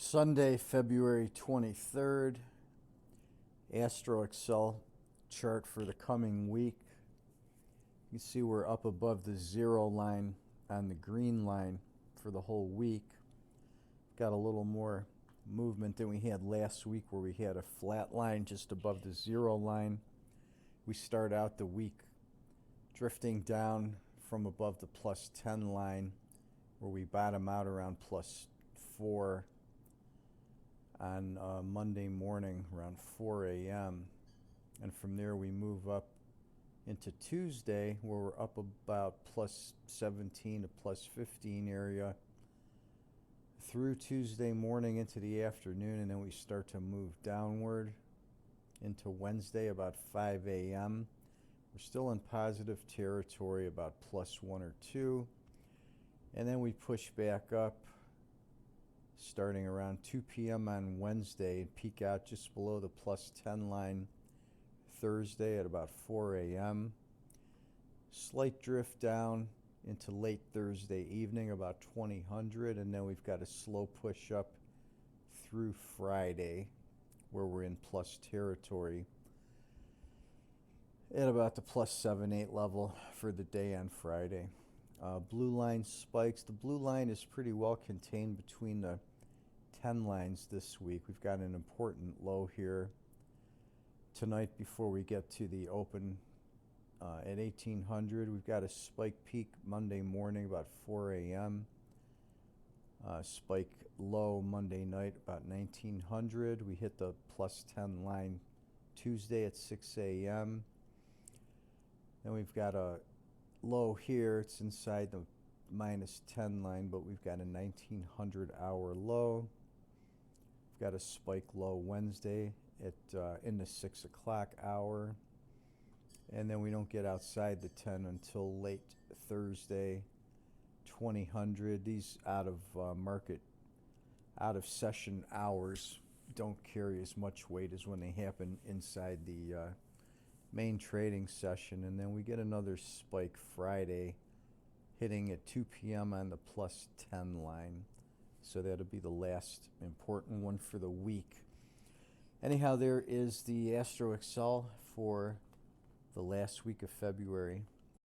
Sunday, February 23rd, Astro Excel chart for the coming week. You see we're up above the 0 line on the green line for the whole week. Got a little more movement than we had last week where we had a flat line just above the 0 line. We start out the week drifting down from above the plus 10 line where we bottom out around plus 4 on Monday morning around 4 a.m. And from there we move up into Tuesday where we're up about plus 17 to plus 15 area through Tuesday morning into the afternoon, and then we start to move downward into Wednesday about 5 a.m. We're still in positive territory about plus 1 or 2, and then we push back up starting around 2 p.m. on Wednesday and peak out just below the plus 10 line Thursday at about 4 a.m. Slight drift down into late Thursday evening about 2000, and then we've got a slow push up through Friday where we're in plus territory at about the plus 7-8 level for the day on Friday. Blue line spikes. The blue line is pretty well contained between the 10 lines this week. We've got an important low here tonight before we get to the open at 1800. We've got a spike peak Monday morning about 4 a.m. Spike low Monday night about 1900. We hit the plus 10 line Tuesday at 6 a.m. Then we've got a low here. It's inside the minus 10 line, but we've got a 1900 hour low. We've got a spike low Wednesday at in the 6 o'clock hour, and then we don't get outside the 10 until late Thursday 2000. These out of market, out of session hours don't carry as much weight as when they happen inside the main trading session. And then we get another spike Friday hitting at 2 p.m. on the plus 10 line. So that'll be the last important one for the week. Anyhow, there is the Astro Excel for the last week of February.